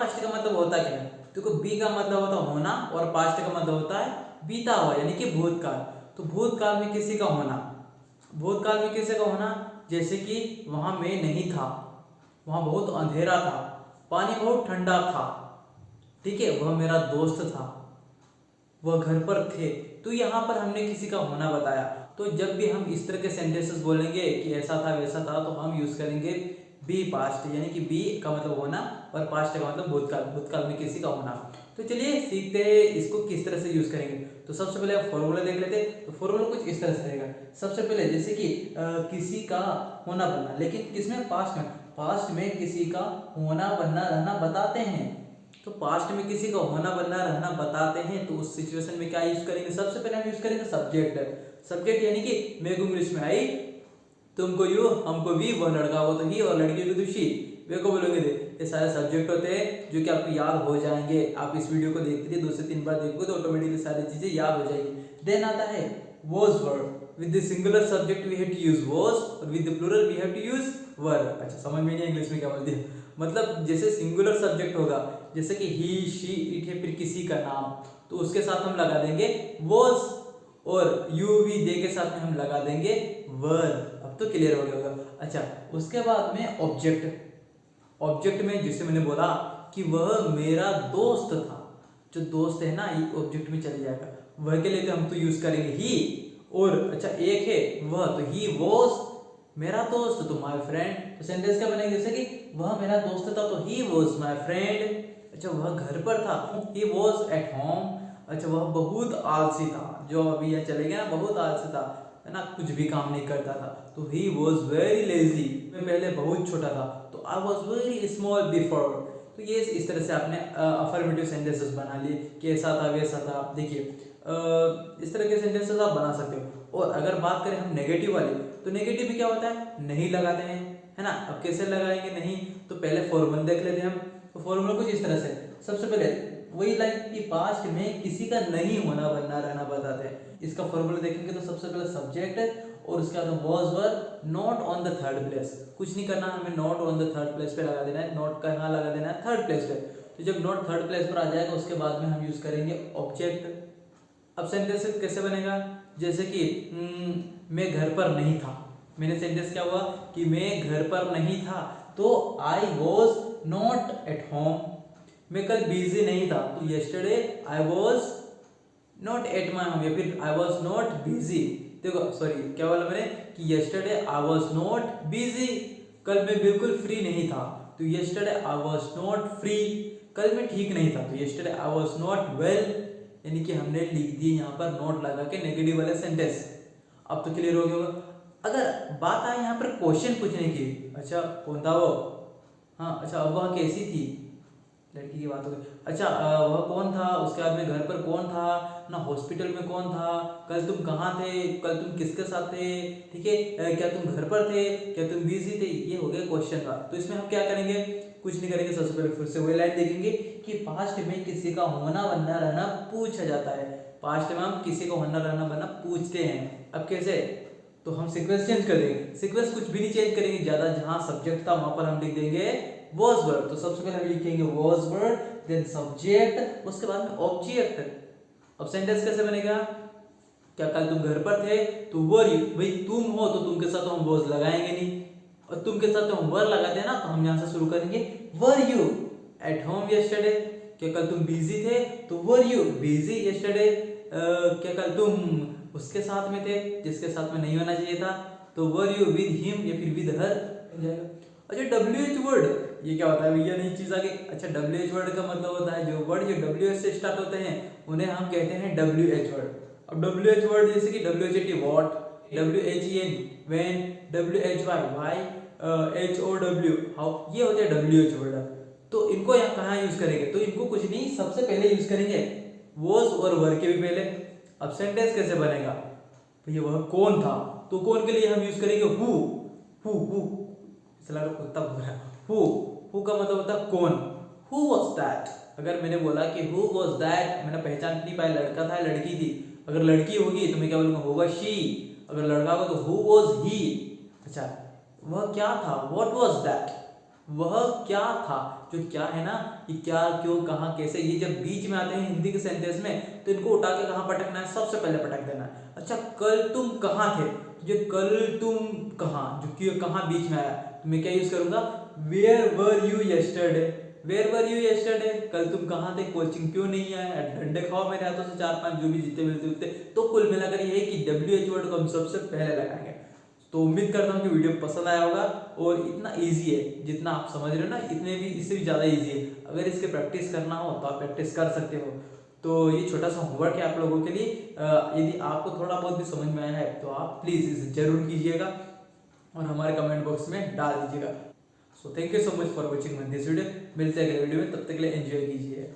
Past का मतलब होता क्या है? देखो बी का मतलब होता है होना और पास्ट का मतलब होता है बीता हुआ यानी कि भूतकाल। तो भूतकाल में किसी का होना, भूतकाल में किसी का होना, जैसे कि वहां मैं नहीं था, वहां बहुत अंधेरा था, पानी बहुत ठंडा था, ठीक है, वह मेरा दोस्त था, वह घर पर थे। तो यहाँ पर हमने किसी का होना बताया। तो जब भी हम इस तरह के सेंटेंसेस बोलेंगे कि ऐसा था वैसा था, तो हम यूज करेंगे बी पास्ट, यानी कि बी का मतलब होना और पास्ट का मतलब भूतकाल, भूतकाल में किसी का होना। तो चलिए सीखते हैं इसको किस तरह से यूज करेंगे। तो सबसे पहले आप फॉर्मूला देख लेते हैं। तो फॉर्मूला कुछ इस तरह से रहेगा। सबसे पहले जैसे कि किसी का होना बनना, लेकिन किसमें? पास्ट में। पास्ट में किसी का होना बनना रहना बताते हैं। तो पास्ट में किसी का होना बनना रहना बताते हैं, तो उस सिचुएशन में क्या यूज करेंगे? सबसे पहले हम यूज करेंगे सब्जेक्ट। सब्जेक्ट यानी कि मेरे को इंग्लिश में आई, तुमको यू, हमको वी, वह लड़का हो तो ही और लड़की को तो शी, वे को बोलोगे दे। ये सारे सब्जेक्ट होते हैं जो कि आपको याद हो जाएंगे। आप इस वीडियो को देखते रहिए, 2 से 3 बार देखोगे तो ऑटोमेटिकली सारी चीजें याद हो जाएगी। देन आता है was verb. With the singular subject we have to use was और with the plural we have to use were। अच्छा समझ में नहीं इंग्लिश में क्या बोल दिया। मतलब जैसे सिंगुलर सब्जेक्ट होगा, जैसे कि ही, शी, इट है, फिर किसी का नाम, तो उसके साथ हम लगा देंगे was, और यू, वी, दे के साथ में हम लगा देंगे वर। अब तो क्लियर हो गया होगा। अच्छा उसके बाद में ऑब्जेक्ट। ऑब्जेक्ट में जैसे मैंने बोला कि वह मेरा दोस्त था, जो दोस्त है ना ये ऑब्जेक्ट में चले जाएगा। वह के लिए तो हम तो यूज करेंगे ही। और अच्छा एक है वह, तो ही वॉज मेरा दोस्त, तो माय फ्रेंड। तो सेंटेंस क्या बनेगा? जैसे कि वह मेरा दोस्त था तो ही वॉज माय फ्रेंड। अच्छा वह घर पर था, ही वॉज एट होम। अच्छा वह बहुत आलसी था, जो अभी यहाँ चले गया ना, बहुत आलसी था, है ना, कुछ भी काम नहीं करता था। तो ही वॉज वेरी लेजी, मैं पहले बहुत छोटा था। तो I was very small before. तो ये इस तरह से आपने अफर्मेटिव सेंटेंसेस बना लिए कि ऐसा था वैसा था। देखिए इस तरह के सेंटेंसेस आप बना सकते हो। और अगर बात करें हम नेगेटिव वाले, तो नेगेटिव में क्या होता है? नहीं लगाते हैं, है ना। अब कैसे लगाएंगे नहीं? तो पहले फॉर्मूला देख लेते हैं हम। तो फॉर्मूला कुछ इस तरह से, सबसे पहले वही लाइन कि पास्ट में किसी का नहीं होना बनना रहना बताते हैं। इसका फॉर्मूला देखेंगे तो सबसे पहले सब्जेक्ट और उसके बाद was were not on the third place. कुछ नहीं करना, हमें not on the third place पे लगा देना है। नॉट कहाँ लगा देना है? थर्ड प्लेस पे। तो जब नॉट थर्ड प्लेस पर आ जाएगा उसके बाद में हम यूज करेंगे ऑब्जेक्ट। अब सेंटेंस कैसे बनेगा? जैसे कि मैं घर पर नहीं था। मैंने सेंटेंस क्या हुआ कि मैं घर पर नहीं था, तो I was not at home. मैं कल बिजी नहीं था, तो yesterday I was not at my home, या फिर I was not busy। देखो सॉरी क्या बोला मैंने कि yesterday I was not busy, कल मैं बिल्कुल फ्री नहीं था, तो yesterday I was not free। कल मैं ठीक नहीं था, तो yesterday I was not well। यानी कि हमने लिख दिए यहाँ पर नोट लगा के नेगेटिव वाले सेंटेंस। अब तो क्लियर हो गया होगा। अगर बात आए यहाँ पर क्वेश्चन पूछने की, अच्छा कौन था वो? हाँ अच्छा अब वह कैसी थी, लड़की की बात हो गई। अच्छा वह कौन था, उसके बाद में घर पर कौन था ना, हॉस्पिटल में कौन था, कल तुम कहाँ थे, कल तुम किसके साथ थे, ठीक है, क्या तुम घर पर थे, क्या तुम बिजी थे। ये हो गया क्वेश्चन का। तो इसमें हम क्या करेंगे? कुछ नहीं करेंगे। सबसे पहले फिर से वही लाइन देखेंगे कि पास्ट में किसी का होना बनना रहना पूछा जाता है। पास्ट में हम किसी का होना रहना बनना पूछते हैं। अब कैसे? तो हम सीक्वेंस चेंज कर देंगे। सीक्वेंस कुछ भी नहीं चेंज करेंगे ज्यादा, जहां सब्जेक्ट था वहां पर हम लिख देंगे was verb। तो सबसे पहले हम लिखेंगे was verb, देन सब्जेक्ट, उसके बाद में ऑब्जेक्ट। अब सेंटेंस कैसे बनेगा? क्या कल तुम घर पर थे, तो वर यू, भाई तुम हो तो तुम के साथ हम was लगाएंगे नहीं, और तुम के साथ हम वर लगाते हैं ना, तो हम यहाँ से शुरू करेंगे were you at home yesterday। क्या कल तुम बिजी थे, तो वर यू बिजी yesterday। क्या कल तुम उसके साथ में थे जिसके साथ में नहीं होना चाहिए था, तो वर यू विद हिम या फिर विद हर जाएगा। अच्छा WH वर्ड, ये क्या होता है भैया? नई चीज आ गई। अच्छा WH वर्ड का मतलब होता है जो वर्ड जो WH से स्टार्ट होते हैं उन्हें हम कहते हैं WH वर्ड। अब WH वर्ड जैसे कि WHAT what, WHEN when, WHY why, HOW how, ये होते हैं WH वर्ड। तो इनको यहाँ कहाँ यूज करेंगे? तो इनको कुछ नहीं, सबसे पहले यूज करेंगे was और वर के भी पहले। अब सेंटेंस कैसे बनेगा भैया? वह कौन था, तो कौन के लिए हम यूज करेंगे हु। कुत्ता बोल रहा है हु का मतलब होता है कौन। Who was that. अगर मैंने बोला कि हु वॉज दैट, मैंने पहचान नहीं पाया लड़का था लड़की थी। अगर लड़की होगी तो मैं क्या बोलूंगा? होगा शी। अगर लड़का होगा तो हु वॉज ही। अच्छा वह क्या था? What was that. वह क्या था। जो क्या है ना, ये क्या, क्यों, कहाँ, कैसे, ये जब बीच में आते हैं हिंदी के सेंटेंस में तो इनको उठा के कहाँ पटकना है, सबसे पहले पटक देना है। अच्छा, कल तुम कहाँ थे, जो कल तुम कहाँ, जो क्यों कहाँ बीच में आया, तो मैं क्या यूज करूंगा, where were you yesterday. Where were you yesterday, कल तुम कहाँ थे, कोचिंग क्यों नहीं आया, डंडे खाओ मेरे हाथों से 4-5 जो भी जीते मिलते उतने। तो कुल मिलाकर ये है कि WH वर्ड को हम सबसे पहले लगाएंगे। तो उम्मीद करता हूँ कि वीडियो पसंद आया होगा, और इतना इजी है जितना आप समझ रहे हो ना, इतने भी इससे भी ज़्यादा इजी है। अगर इसके प्रैक्टिस करना हो तो आप प्रैक्टिस कर सकते हो। तो ये छोटा सा होमवर्क है आप लोगों के लिए। यदि आपको थोड़ा बहुत भी समझ में आया है तो आप प्लीज़ इसे जरूर कीजिएगा और हमारे कमेंट बॉक्स में डाल दीजिएगा। So thank you so much for watching this video. मिलते हैं अगले वीडियो में, तब तक के लिए एंजॉय कीजिए।